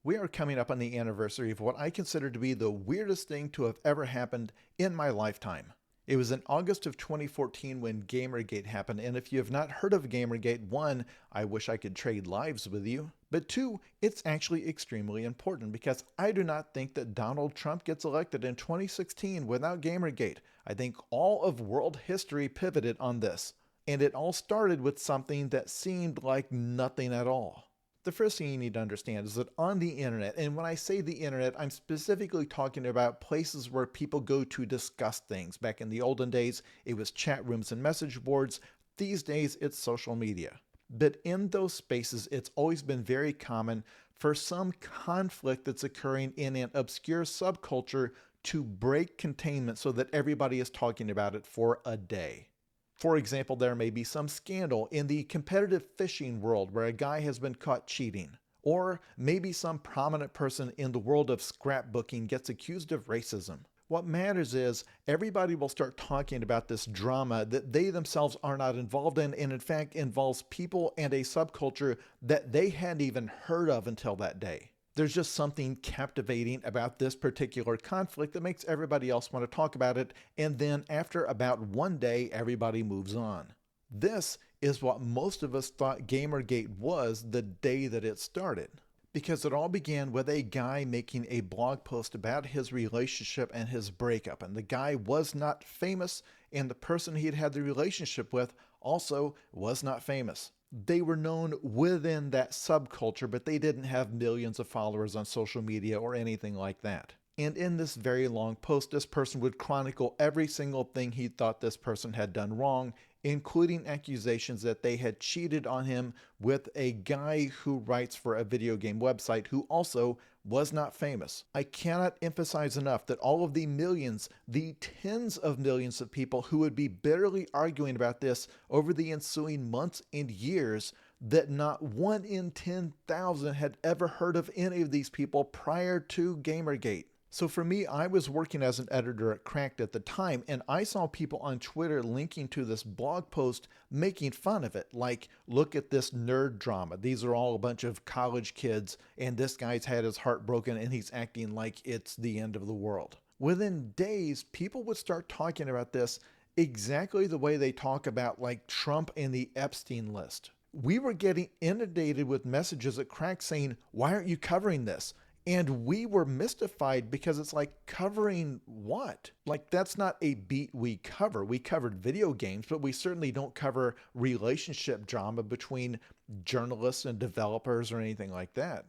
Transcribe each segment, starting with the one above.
We are coming up on the anniversary of what I consider to be the weirdest thing to have ever happened in my lifetime. It was in August of 2014 when Gamergate happened, and if you have not heard of Gamergate, one, I wish I could trade lives with you, but two, it's actually extremely important because I do not think that Donald Trump gets elected in 2016 without Gamergate. I think all of world history pivoted on this, and it all started with something that seemed like nothing at all. The first thing you need to understand is that on the internet, and when I say the internet, I'm specifically talking about places where people go to discuss things. Back in the olden days, it was chat rooms and message boards. These days, it's social media. But in those spaces, it's always been very common for some conflict that's occurring in an obscure subculture to break containment so that everybody is talking about it for a day. For example, there may be some scandal in the competitive fishing world where a guy has been caught cheating. Or maybe some prominent person in the world of scrapbooking gets accused of racism. What matters is everybody will start talking about this drama that they themselves are not involved in, and in fact involves people and a subculture that they hadn't even heard of until that day. There's just something captivating about this particular conflict that makes everybody else want to talk about it, and then after about one day, everybody moves on. This is what most of us thought Gamergate was the day that it started. Because it all began with a guy making a blog post about his relationship and his breakup, and the guy was not famous, and the person he had had the relationship with also was not famous. They were known within that subculture, but they didn't have millions of followers on social media or anything like that. And in this very long post, this person would chronicle every single thing he thought this person had done wrong, including accusations that they had cheated on him with a guy who writes for a video game website who also was not famous. I cannot emphasize enough that all of the millions, the tens of millions of people who would be bitterly arguing about this over the ensuing months and years, that not 1 in 10,000 had ever heard of any of these people prior to Gamergate. So for me, I was working as an editor at Cracked at the time, and I saw people on Twitter linking to this blog post making fun of it. Like, look at this nerd drama. These are all a bunch of college kids, and this guy's had his heart broken, and he's acting like it's the end of the world. Within days, people would start talking about this exactly the way they talk about, like, Trump and the Epstein list. We were getting inundated with messages at Cracked saying, "Why aren't you covering this?" And we were mystified because it's like, covering what? Like, that's not a beat we cover. We covered video games, but we certainly don't cover relationship drama between journalists and developers or anything like that.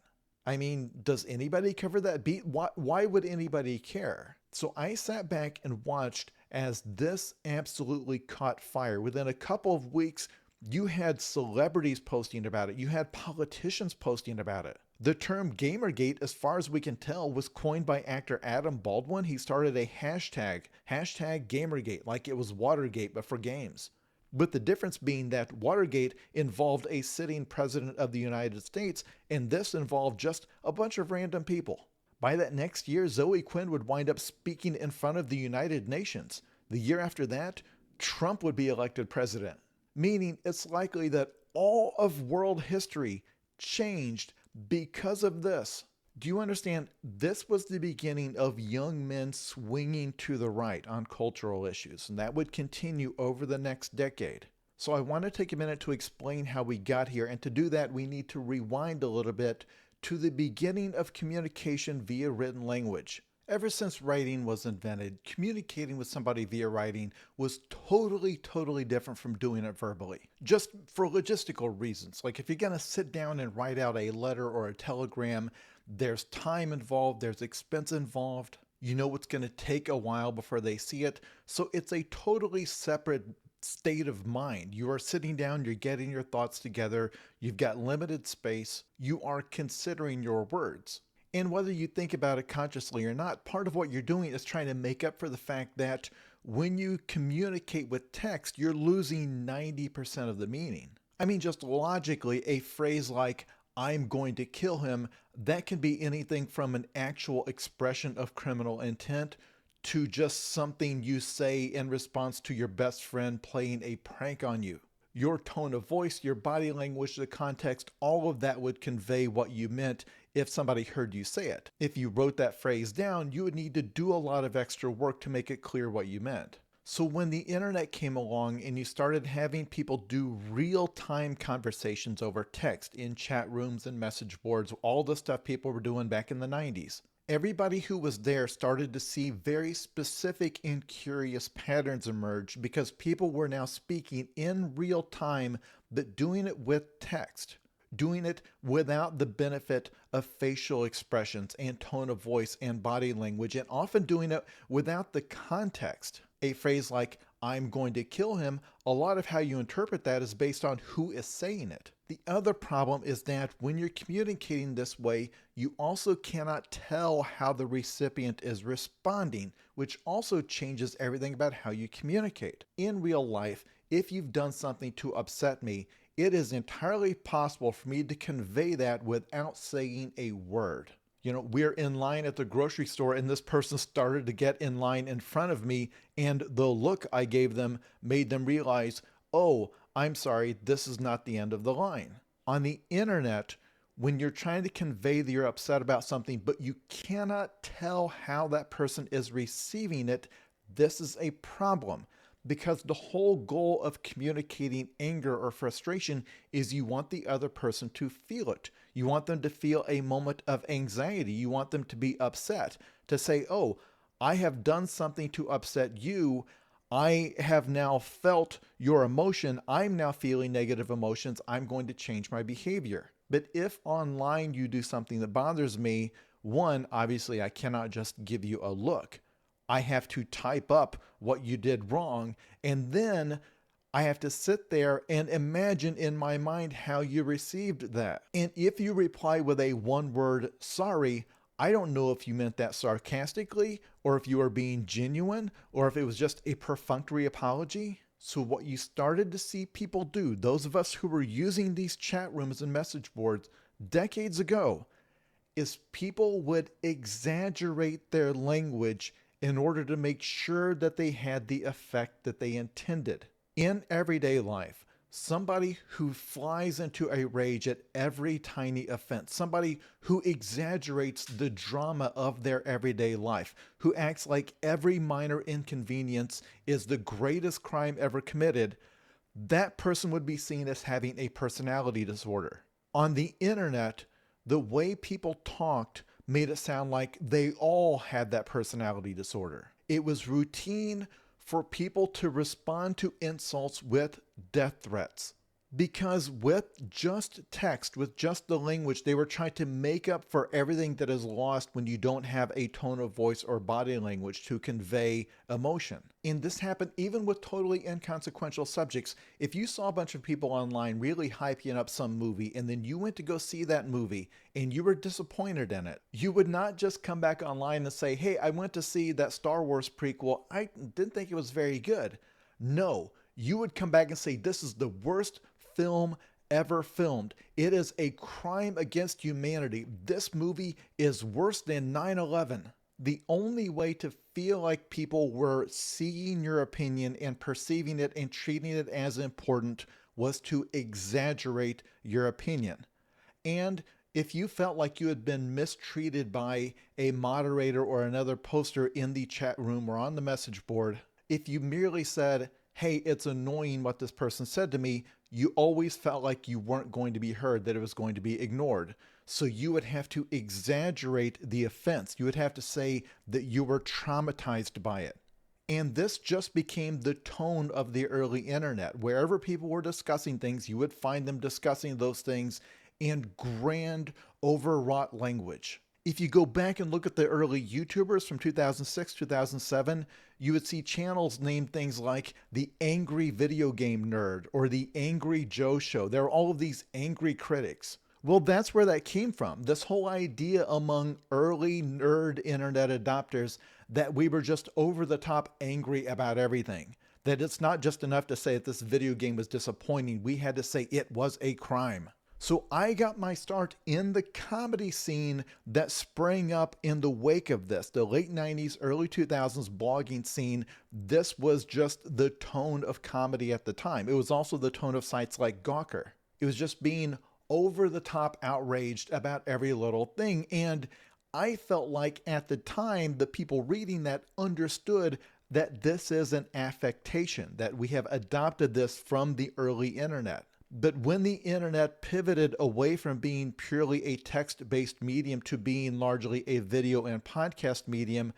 I mean, does anybody cover that beat? Why would anybody care? So I sat back and watched as this absolutely caught fire. Within a couple of weeks, you had celebrities posting about it. You had politicians posting about it. The term Gamergate, as far as we can tell, was coined by actor Adam Baldwin. He started a hashtag Gamergate, like it was Watergate, but for games. But the difference being that Watergate involved a sitting president of the United States, and this involved just a bunch of random people. By that next year, Zoe Quinn would wind up speaking in front of the United Nations. The year after that, Trump would be elected president. Meaning it's likely that all of world history changed because of this. Do you understand? This was the beginning of young men swinging to the right on cultural issues, and that would continue over the next decade. So I want to take a minute to explain how we got here, and to do that, we need to rewind a little bit to the beginning of communication via written language. Ever since writing was invented, communicating with somebody via writing was totally different from doing it verbally. Just for logistical reasons. Like, if you're going to sit down and write out a letter or a telegram, there's time involved, there's expense involved. You know it's going to take a while before they see it. So it's a totally separate state of mind. You are sitting down, you're getting your thoughts together, you've got limited space, you are considering your words. And whether you think about it consciously or not, part of what you're doing is trying to make up for the fact that when you communicate with text, you're losing 90% of the meaning. I mean, just logically, a phrase like, "I'm going to kill him," that can be anything from an actual expression of criminal intent to just something you say in response to your best friend playing a prank on you. Your tone of voice, your body language, the context, all of that would convey what you meant if somebody heard you say it. If you wrote that phrase down, you would need to do a lot of extra work to make it clear what you meant. So when the internet came along and you started having people do real-time conversations over text in chat rooms and message boards, all the stuff people were doing back in the 90s, everybody who was there started to see very specific and curious patterns emerge because people were now speaking in real time, but doing it with text, doing it without the benefit of facial expressions and tone of voice and body language, and often doing it without the context. A phrase like, "I'm going to kill him," a lot of how you interpret that is based on who is saying it. The other problem is that when you're communicating this way, you also cannot tell how the recipient is responding, which also changes everything about how you communicate. In real life, if you've done something to upset me, it is entirely possible for me to convey that without saying a word. You know, we're in line at the grocery store and this person started to get in line in front of me, and the look I gave them made them realize, oh, I'm sorry, this is not the end of the line. On the internet, when you're trying to convey that you're upset about something, but you cannot tell how that person is receiving it, this is a problem. Because the whole goal of communicating anger or frustration is you want the other person to feel it. You want them to feel a moment of anxiety. You want them to be upset, to say, oh, I have done something to upset you. I have now felt your emotion. I'm now feeling negative emotions. I'm going to change my behavior. But if online you do something that bothers me, one, obviously I cannot just give you a look. I have to type up what you did wrong, and then I have to sit there and imagine in my mind how you received that. And if you reply with a one-word sorry, I don't know if you meant that sarcastically, or if you are being genuine, or if it was just a perfunctory apology. So what you started to see people do, those of us who were using these chat rooms and message boards decades ago, is people would exaggerate their language in order to make sure that they had the effect that they intended. In everyday life, somebody who flies into a rage at every tiny offense, somebody who exaggerates the drama of their everyday life, who acts like every minor inconvenience is the greatest crime ever committed, that person would be seen as having a personality disorder. On the internet, the way people talked made it sound like they all had that personality disorder. It was routine for people to respond to insults with death threats. Because with just text, with just the language, they were trying to make up for everything that is lost when you don't have a tone of voice or body language to convey emotion. And this happened even with totally inconsequential subjects. If you saw a bunch of people online really hyping up some movie and then you went to go see that movie and you were disappointed in it, you would not just come back online and say, hey, I went to see that Star Wars prequel. I didn't think it was very good. No, you would come back and say, this is the worst film ever filmed. It is a crime against humanity. This movie is worse than 9/11. The only way to feel like people were seeing your opinion and perceiving it and treating it as important was to exaggerate your opinion. And if you felt like you had been mistreated by a moderator or another poster in the chat room or on the message board, if you merely said, hey, it's annoying what this person said to me, you always felt like you weren't going to be heard, that it was going to be ignored. So you would have to exaggerate the offense. You would have to say that you were traumatized by it. And this just became the tone of the early internet. Wherever people were discussing things, you would find them discussing those things in grand, overwrought language. If you go back and look at the early YouTubers from 2006, 2007, you would see channels named things like the Angry Video Game Nerd or the Angry Joe Show. There are all of these angry critics. Well, that's where that came from. This whole idea among early nerd internet adopters that we were just over the top angry about everything. That it's not just enough to say that this video game was disappointing. We had to say it was a crime. So I got my start in the comedy scene that sprang up in the wake of this. The late 90s, early 2000s blogging scene, this was just the tone of comedy at the time. It was also the tone of sites like Gawker. It was just being over the top outraged about every little thing. And I felt like at the time, the people reading that understood that this is an affectation, that we have adopted this from the early internet. But when the internet pivoted away from being purely a text-based medium to being largely a video and podcast medium,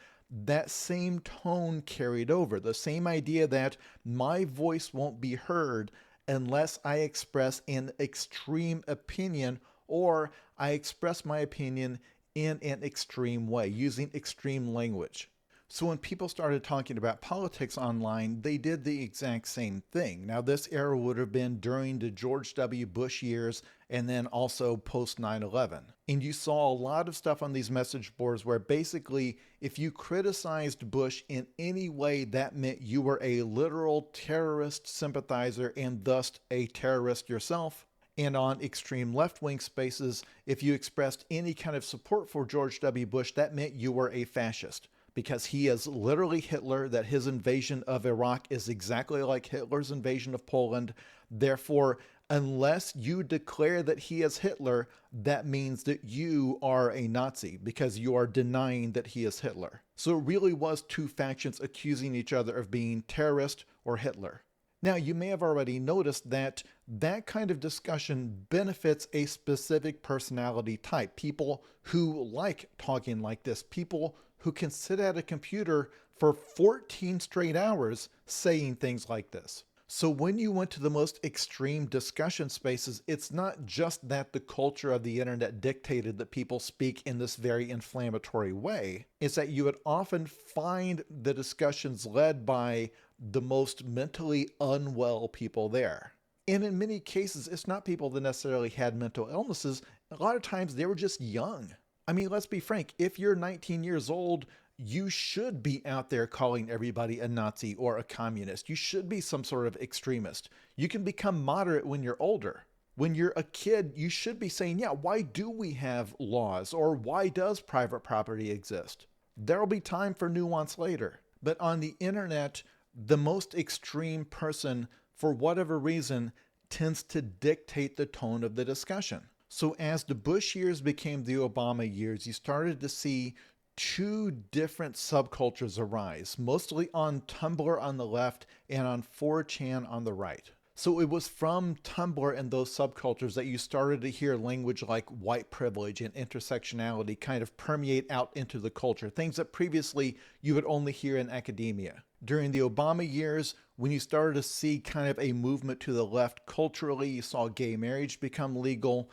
that same tone carried over. The same idea that my voice won't be heard unless I express an extreme opinion, or I express my opinion in an extreme way, using extreme language. So when people started talking about politics online, they did the exact same thing. Now, this era would have been during the George W. Bush years and then also post 9/11. And you saw a lot of stuff on these message boards where basically if you criticized Bush in any way, that meant you were a literal terrorist sympathizer and thus a terrorist yourself. And on extreme left-wing spaces, if you expressed any kind of support for George W. Bush, that meant you were a fascist, because he is literally Hitler, that his invasion of Iraq is exactly like Hitler's invasion of Poland. Therefore, unless you declare that he is Hitler, that means that you are a Nazi, because you are denying that he is Hitler. So it really was two factions accusing each other of being terrorist or Hitler. Now, you may have already noticed that that kind of discussion benefits a specific personality type. People who like talking like this, people who can sit at a computer for 14 straight hours saying things like this. So when you went to the most extreme discussion spaces, it's not just that the culture of the internet dictated that people speak in this very inflammatory way. It's that you would often find the discussions led by the most mentally unwell people there. And in many cases, it's not people that necessarily had mental illnesses. A lot of times they were just young. I mean, let's be frank, if you're 19 years old, you should be out there calling everybody a Nazi or a communist. You should be some sort of extremist. You can become moderate when you're older. When you're a kid, you should be saying, yeah, why do we have laws? Or why does private property exist? There'll be time for nuance later. But on the internet, the most extreme person, for whatever reason, tends to dictate the tone of the discussion. So as the Bush years became the Obama years, you started to see two different subcultures arise, mostly on Tumblr on the left and on 4chan on the right. So it was from Tumblr and those subcultures that you started to hear language like white privilege and intersectionality kind of permeate out into the culture, things that previously you would only hear in academia. During the Obama years, when you started to see kind of a movement to the left culturally, you saw gay marriage become legal.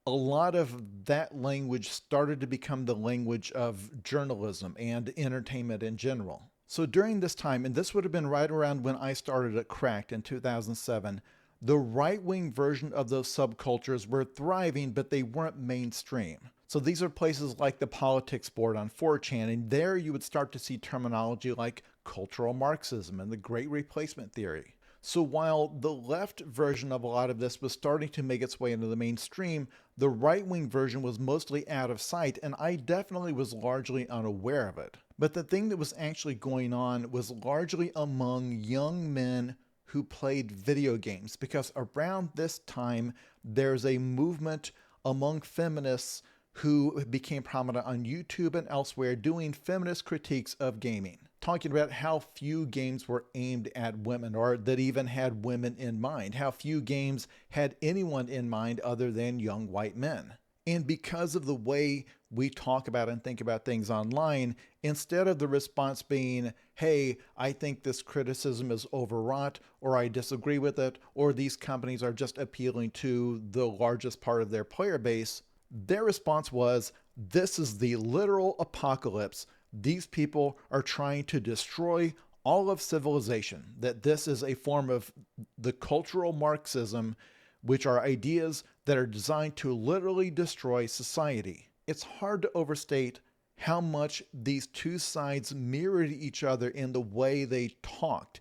A lot of that language started to become the language of journalism and entertainment in general. So during this time, and this would have been right around when I started at Cracked in 2007, the right-wing version of those subcultures were thriving, but they weren't mainstream. So these are places like the politics board on 4chan, and there you would start to see terminology like cultural Marxism and the Great Replacement theory. So while the left version of a lot of this was starting to make its way into the mainstream, the right-wing version was mostly out of sight, and I definitely was largely unaware of it. But the thing that was actually going on was largely among young men who played video games, because around this time, there's a movement among feminists who became prominent on YouTube and elsewhere doing feminist critiques of gaming, talking about how few games were aimed at women or that even had women in mind, how few games had anyone in mind other than young white men. And because of the way we talk about and think about things online, instead of the response being, hey, I think this criticism is overwrought, or I disagree with it, or these companies are just appealing to the largest part of their player base, their response was, this is the literal apocalypse. These people are trying to destroy all of civilization, that this is a form of the cultural Marxism, which are ideas that are designed to literally destroy society. It's hard to overstate how much these two sides mirrored each other in the way they talked.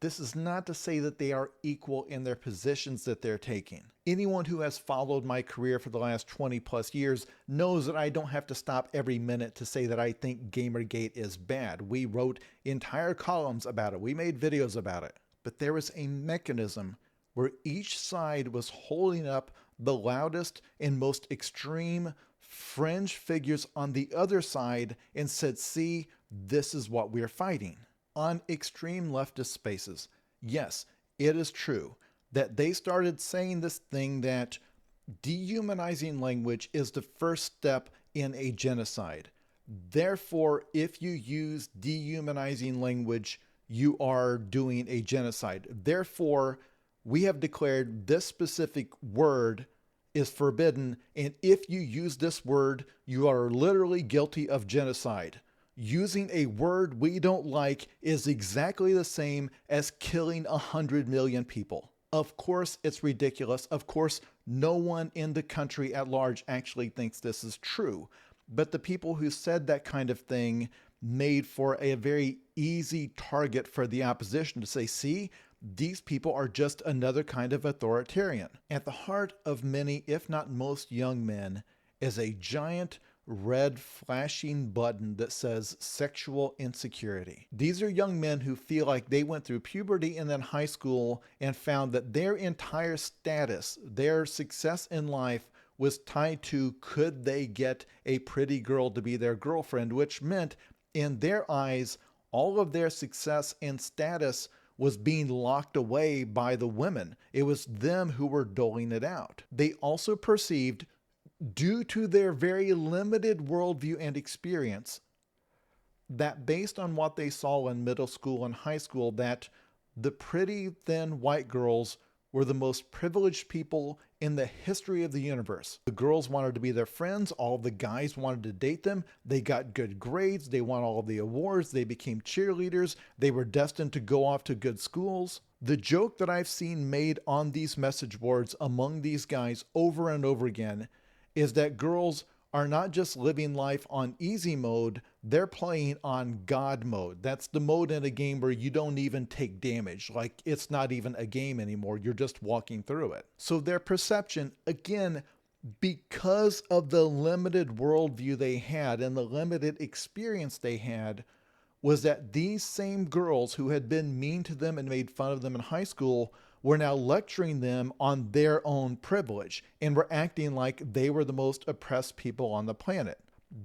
This is not to say that they are equal in their positions that they're taking. Anyone who has followed my career for the last 20 plus years knows that I don't have to stop every minute to say that I think Gamergate is bad. We wrote entire columns about it. We made videos about it. But there was a mechanism where each side was holding up the loudest and most extreme fringe figures on the other side and said, see, this is what we're fighting. On extreme leftist spaces, yes, it is true that they started saying this thing that dehumanizing language is the first step in a genocide. Therefore, if you use dehumanizing language, you are doing a genocide. Therefore, we have declared this specific word is forbidden, and if you use this word, you are literally guilty of genocide. Using a word we don't like is exactly the same as killing 100 million people. Of course, it's ridiculous. Of course, no one in the country at large actually thinks this is true. But the people who said that kind of thing made for a very easy target for the opposition to say, see, these people are just another kind of authoritarian. At the heart of many, if not most young men, is a giant red flashing button that says sexual insecurity. These are young men who feel like they went through puberty and then high school and found that their entire status, their success in life was tied to could they get a pretty girl to be their girlfriend, which meant in their eyes, all of their success and status was being locked away by the women. It was them who were doling it out. They also perceived, due to their very limited worldview and experience, that based on what they saw in middle school and high school, that the pretty thin white girls were the most privileged people in the history of the universe. The girls wanted to be their friends. All the guys wanted to date them. They got good grades. They won all of the awards. They became cheerleaders. They were destined to go off to good schools. The joke that I've seen made on these message boards among these guys over and over again is that girls are not just living life on easy mode, they're playing on God mode. That's the mode in a game where you don't even take damage. Like, it's not even a game anymore. You're just walking through it. So their perception, again, because of the limited worldview they had and the limited experience they had, was that these same girls who had been mean to them and made fun of them in high school were now lecturing them on their own privilege and were acting like they were the most oppressed people on the planet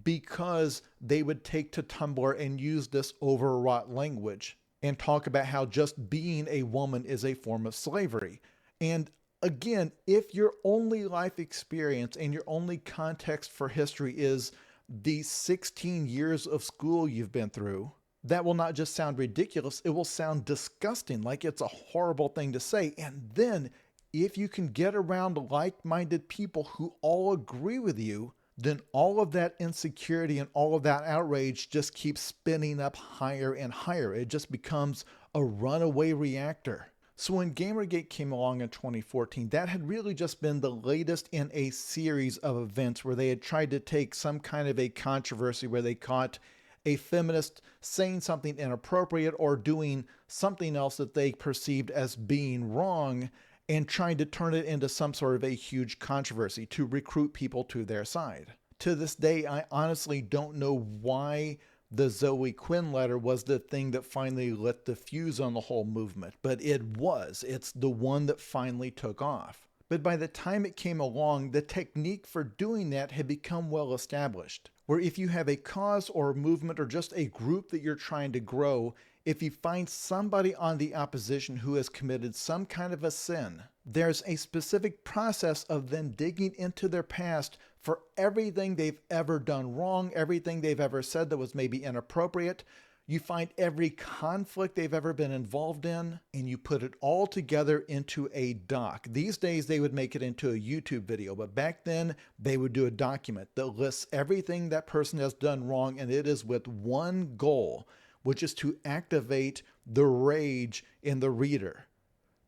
because they would take to Tumblr and use this overwrought language and talk about how just being a woman is a form of slavery. And again, if your only life experience and your only context for history is the 16 years of school you've been through, that will not just sound ridiculous, it will sound disgusting, like it's a horrible thing to say. And then if you can get around like-minded people who all agree with you, then all of that insecurity and all of that outrage just keeps spinning up higher and higher. It just becomes a runaway reactor. So when Gamergate came along in 2014, that had really just been the latest in a series of events where they had tried to take some kind of a controversy where they caught a feminist saying something inappropriate or doing something else that they perceived as being wrong and trying to turn it into some sort of a huge controversy to recruit people to their side. To this day, I honestly don't know why the Zoe Quinn letter was the thing that finally lit the fuse on the whole movement, but it was. It's the one that finally took off. But by the time it came along, the technique for doing that had become well established, where if you have a cause or a movement or just a group that you're trying to grow, if you find somebody on the opposition who has committed some kind of a sin, there's a specific process of then digging into their past for everything they've ever done wrong, everything they've ever said that was maybe inappropriate. You find every conflict they've ever been involved in, and you put it all together into a doc. These days, they would make it into a YouTube video, but back then, they would do a document that lists everything that person has done wrong, and it is with one goal, which is to activate the rage in the reader,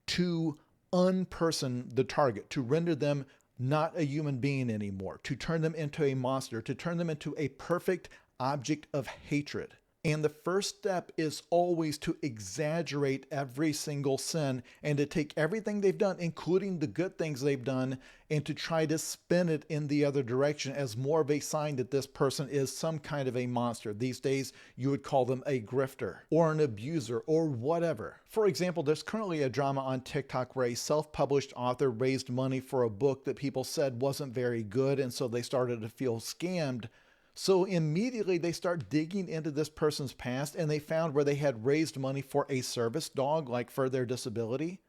to unperson the target, to render them not a human being anymore, to turn them into a monster, to turn them into a perfect object of hatred. And the first step is always to exaggerate every single sin and to take everything they've done, including the good things they've done, and to try to spin it in the other direction as more of a sign that this person is some kind of a monster. These days, you would call them a grifter or an abuser or whatever. For example, there's currently a drama on TikTok where a self-published author raised money for a book that people said wasn't very good, and so they started to feel scammed. So immediately they start digging into this person's past, and they found where they had raised money for a service dog, like for their disability,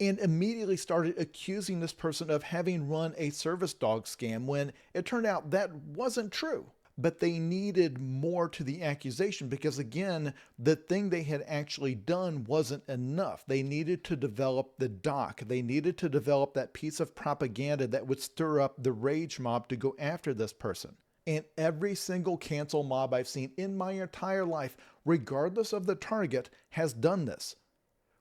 and immediately started accusing this person of having run a service dog scam when it turned out that wasn't true. But they needed more to the accusation because, again, the thing they had actually done wasn't enough. They needed to develop the doc. They needed to develop that piece of propaganda that would stir up the rage mob to go after this person. And every single cancel mob I've seen in my entire life, regardless of the target, has done this.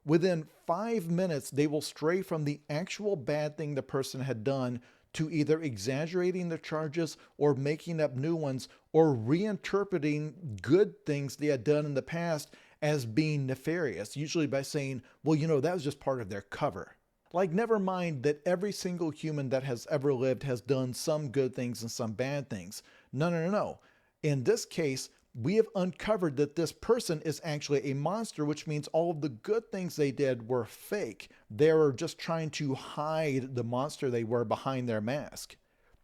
Within 5 minutes, they will stray from the actual bad thing the person had done to either exaggerating the charges or making up new ones or reinterpreting good things they had done in the past as being nefarious, usually by saying, well, that was just part of their cover. Like, never mind that every single human that has ever lived has done some good things and some bad things. No. In this case, we have uncovered that this person is actually a monster, which means all of the good things they did were fake. They were just trying to hide the monster they were behind their mask,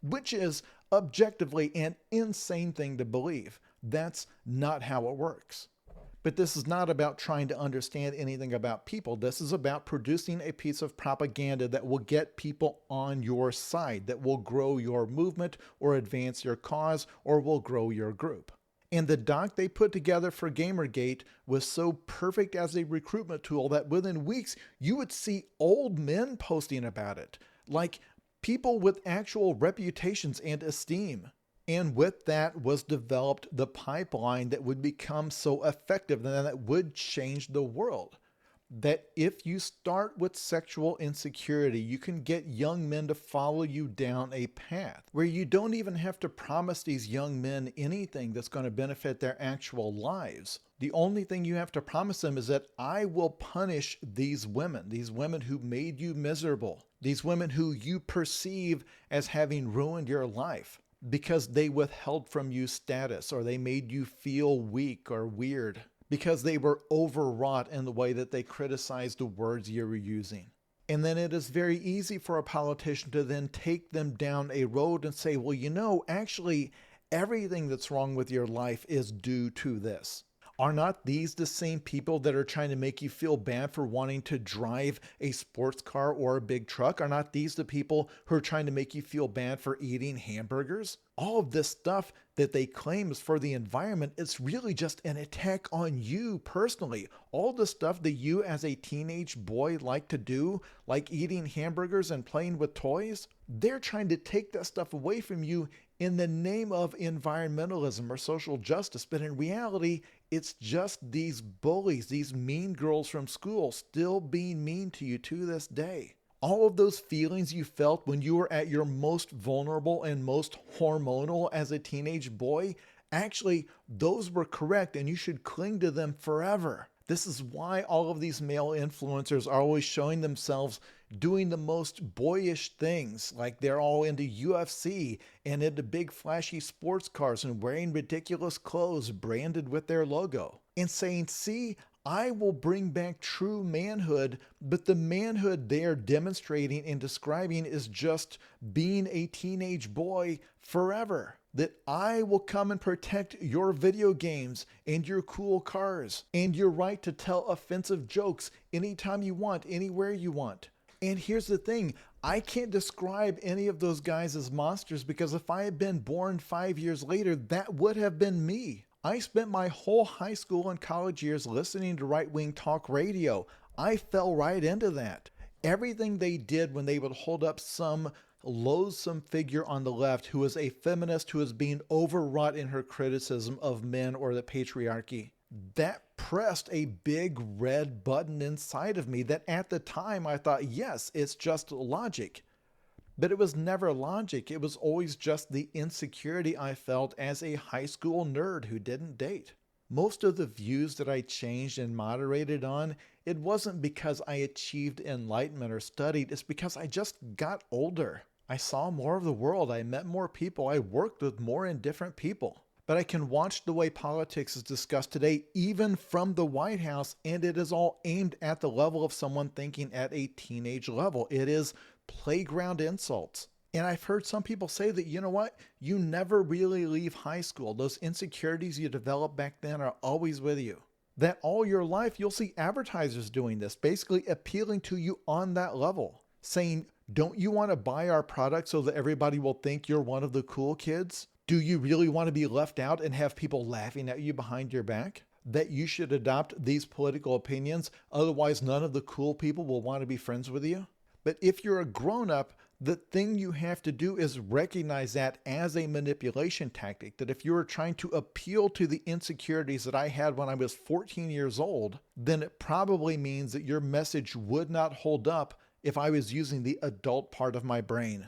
which is objectively an insane thing to believe. That's not how it works. But this is not about trying to understand anything about people. This is about producing a piece of propaganda that will get people on your side, that will grow your movement or advance your cause or will grow your group. And the doc they put together for Gamergate was so perfect as a recruitment tool that within weeks you would see old men posting about it, like people with actual reputations and esteem. And with that was developed the pipeline that would become so effective and that would change the world. That if you start with sexual insecurity, you can get young men to follow you down a path where you don't even have to promise these young men anything that's going to benefit their actual lives. The only thing you have to promise them is that I will punish these women who made you miserable, these women who you perceive as having ruined your life, because they withheld from you status or they made you feel weak or weird, because they were overwrought in the way that they criticized the words you were using. And then it is very easy for a politician to then take them down a road and say, well, actually, everything that's wrong with your life is due to this. Are not these the same people that are trying to make you feel bad for wanting to drive a sports car or a big truck? Are not these the people who are trying to make you feel bad for eating hamburgers? All of this stuff that they claim is for the environment, it's really just an attack on you personally. All the stuff that you as a teenage boy like to do, like eating hamburgers and playing with toys, they're trying to take that stuff away from you in the name of environmentalism or social justice. But in reality, it's just these bullies, these mean girls from school still being mean to you to this day. All of those feelings you felt when you were at your most vulnerable and most hormonal as a teenage boy, actually, those were correct and you should cling to them forever. This is why all of these male influencers are always showing themselves doing the most boyish things, like they're all into UFC and into big flashy sports cars and wearing ridiculous clothes branded with their logo, and saying, see, I will bring back true manhood, but the manhood they're demonstrating and describing is just being a teenage boy forever. That I will come and protect your video games and your cool cars and your right to tell offensive jokes anytime you want, anywhere you want. And here's the thing, I can't describe any of those guys as monsters because if I had been born 5 years later, that would have been me. I spent my whole high school and college years listening to right-wing talk radio. I fell right into that. Everything they did when they would hold up some loathsome figure on the left who is a feminist who is being overwrought in her criticism of men or the patriarchy, that pressed a big red button inside of me that at the time I thought, yes, it's just logic. But it was never logic. It was always just the insecurity I felt as a high school nerd who didn't date. Most of the views that I changed and moderated on, it wasn't because I achieved enlightenment or studied, it's because I just got older. I saw more of the world, I met more people, I worked with more indifferent people. But I can watch the way politics is discussed today, even from the White House, and it is all aimed at the level of someone thinking at a teenage level. It is playground insults. And I've heard some people say that, you know what, you never really leave high school. Those insecurities you developed back then are always with you. That all your life you'll see advertisers doing this, basically appealing to you on that level, saying, don't you want to buy our product so that everybody will think you're one of the cool kids? Do you really want to be left out and have people laughing at you behind your back? That you should adopt these political opinions, otherwise none of the cool people will want to be friends with you? But if you're a grown-up, the thing you have to do is recognize that as a manipulation tactic, that if you were trying to appeal to the insecurities that I had when I was 14 years old, then it probably means that your message would not hold up if I was using the adult part of my brain.